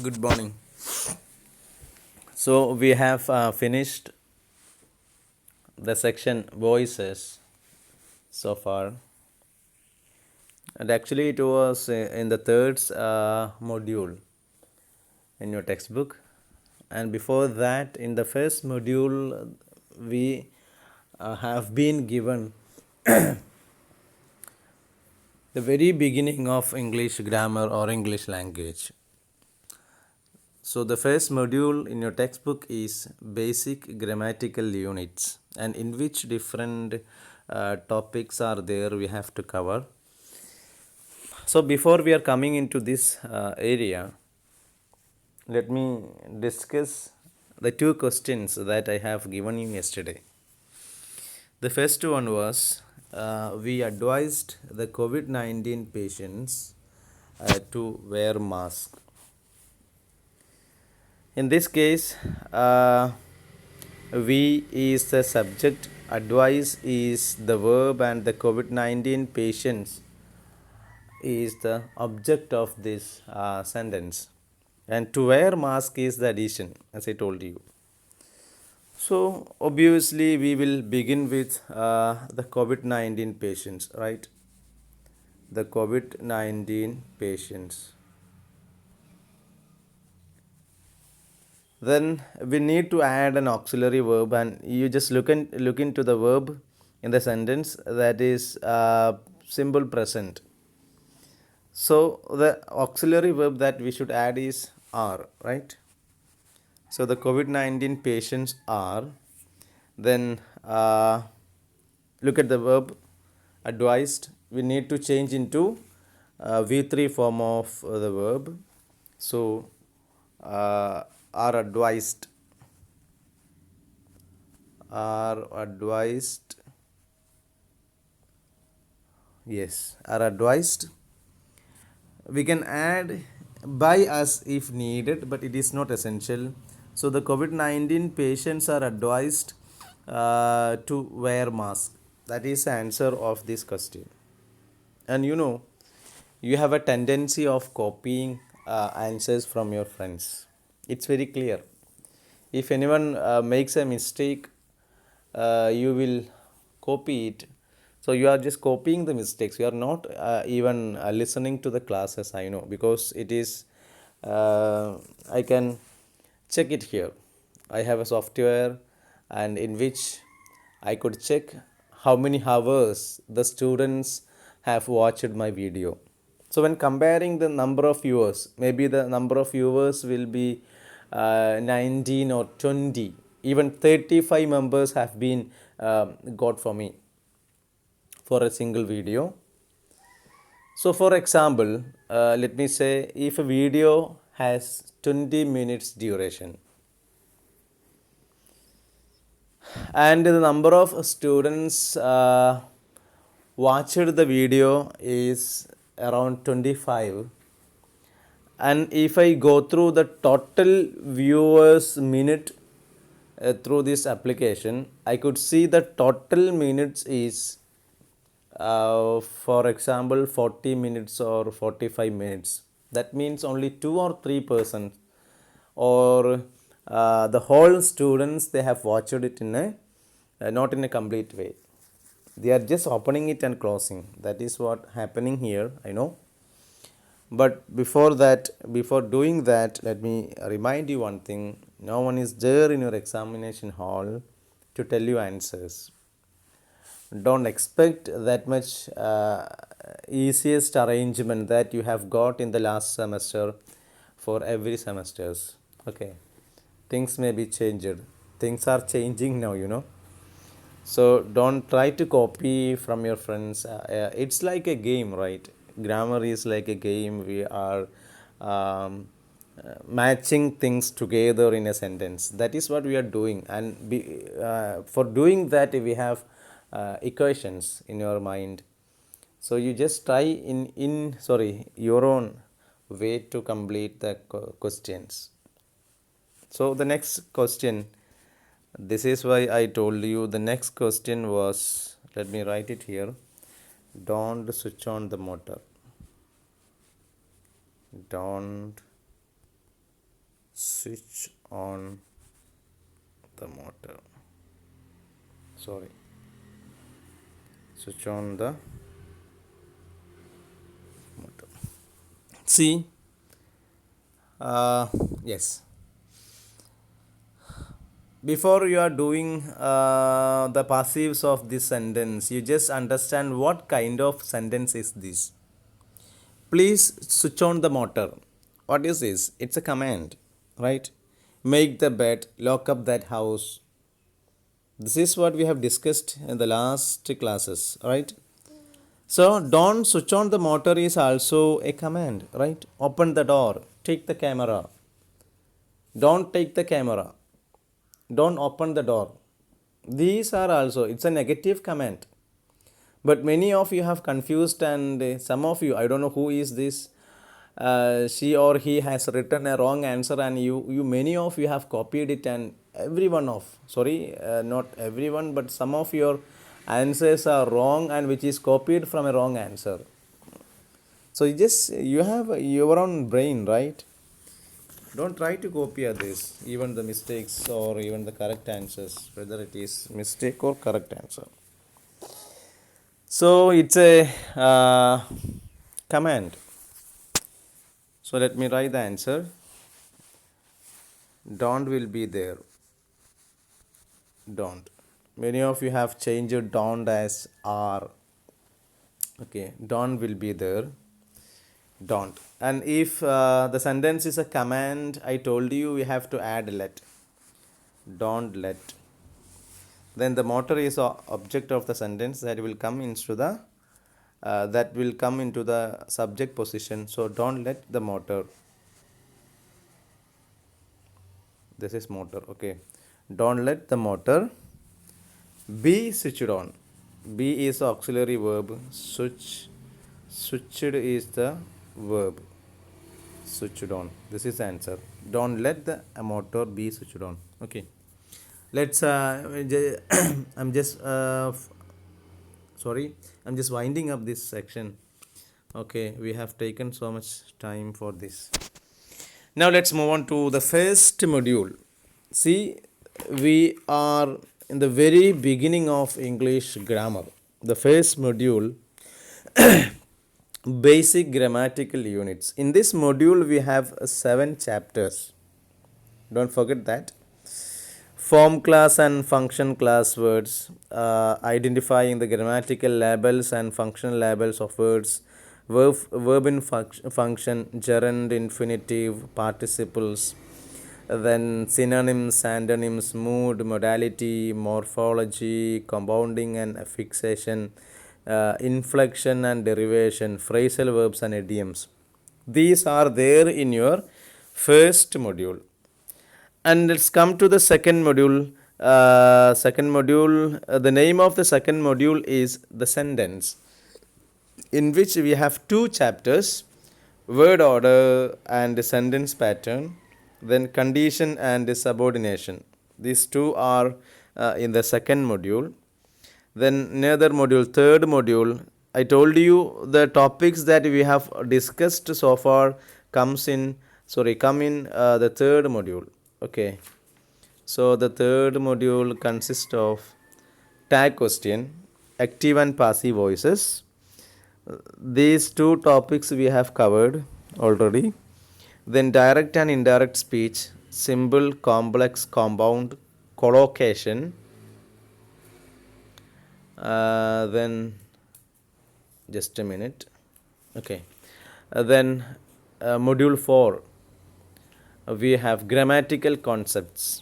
Good morning. So we have finished the section voices so far, and actually it was in the third module in your textbook, and before that, in the first module, we have been given the very beginning of English grammar or English language. So the first module in your textbook is basic grammatical units, and in which different topics are there we have to cover. So before we are coming into this area, let me discuss the two questions that I have given you yesterday. The first one was we advised the COVID-19 patients to wear mask. In this case, we is the subject, advice is the verb, and the COVID-19 patients is the object of this sentence. And to wear mask is the addition, as I told you. So obviously we will begin with the COVID-19 patients, right? The COVID-19 patients. Then we need to add an auxiliary verb, and you just look into the verb in the sentence, that is simple present. So the auxiliary verb that we should add is are, right? So the COVID-19 patients are. Then look at the verb advised. We need to change into V3 form of the verb. So are advised. Are advised. Yes, are advised. We can add by us if needed, but it is not essential. So the COVID-19 patients are advised to wear mask. That is the answer of this question. And you have a tendency of copying answers from your friends. It's very clear. If anyone makes a mistake, you will copy it. So you are just copying the mistakes. You are not even listening to the classes, I know, because it is, I can check it here. I have a software, and in which I could check how many hours the students have watched my video. So when comparing the number of viewers, maybe the number of viewers will be 19 or 20, even 35 members have been got for me for a single video. So for example, let me say if a video has 20 minutes duration, and the number of students watched the video is around 25, and if I go through the total viewers minute through this application, I could see the total minutes is for example 40 minutes or 45 minutes. That means only 2 or 3% or the whole students, they have watched it in a not in a complete way. They are just opening it and closing. That is what happening here, I know. But before that, before doing that, let me remind you one thing. No one is there in your examination hall to tell you answers. Don't expect that much easiest arrangement that you have got in the last semester for every semesters. Okay, things may be changed. Things are changing now. So don't try to copy from your friends. It's like a game, right? Grammar is like a game. We are matching things together in a sentence. That is what we are doing, and for doing that we have equations in your mind. So you just try in your own way to complete the questions. So the next question, this is why I told you the next question was, let me write it here. Don't switch on the motor. Don't switch on the motor. Sorry. Switch on the motor. See, yes. Before you are doing the passives of this sentence, you just understand what kind of sentence is this. Please switch on the motor. What is this? It's a command, right? Make the bed, lock up that house. This is what we have discussed in the last classes, right? So, don't switch on the motor is also a command, right? Open the door, take the camera. Don't take the camera. Don't open the door. These are also, it's a negative command. But many of you have confused, and some of you, I don't know who is this, she or he has written a wrong answer, and you many of you have copied it, and not everyone, but some of your answers are wrong and which is copied from a wrong answer. So you have your own brain, right? Don't try to copy others, even the mistakes or even the correct answers, whether it is mistake or correct answer. So it's a command. So let me write the answer. Don't will be there. Don't. Many of you have changed don't as are. Okay, don't will be there. Don't. And if the sentence is a command, I told you we have to add let. Don't let. Then the motor is object of the sentence that will come into the subject position. So don't let the motor. This is motor. Okay. Don't let the motor be switched on. Be is the auxiliary verb. Switched is the verb. Switched on. This is the answer. Don't let the motor be switched on. Okay. Let's I'm just winding up this section. Okay, we have taken so much time for this. Now let's move on to the first module. See, we are in the very beginning of English grammar. The first module, basic grammatical units. In this module we have 7 chapters. Don't forget that. Form class and function class words, identifying the grammatical labels and functional labels of words, verb in function, gerund, infinitive, participles, then synonyms, antonyms, mood, modality, morphology, compounding and affixation, inflection and derivation, phrasal verbs and idioms. These are there in your first module. And let's come to the second module. The name of the second module is the sentence, in which we have 2 chapters, word order and sentence pattern, then condition and subordination. These 2 are in the second module. Then another module, third module, I told you the topics that we have discussed so far come in the third module. Okay, so the third module consists of tag question, active and passive voices. These 2 topics we have covered already. Then direct and indirect speech, simple, complex, compound, collocation. Then just a minute. Okay, then module 4. We have grammatical concepts.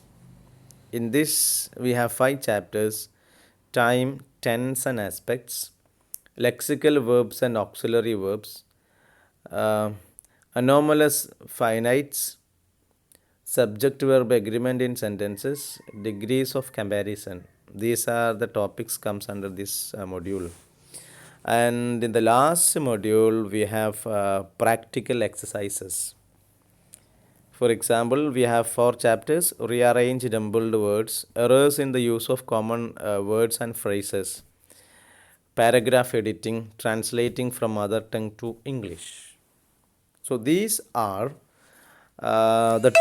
In this we have 5 chapters: time, tense and aspects, lexical verbs and auxiliary verbs, anomalous finites, subject verb agreement in sentences, degrees of comparison. These are the topics comes under this module. And in the last module we have practical exercises. For example, we have 4 chapters: rearrange jumbled words, errors in the use of common words and phrases, paragraph editing, translating from mother tongue to English. So these are The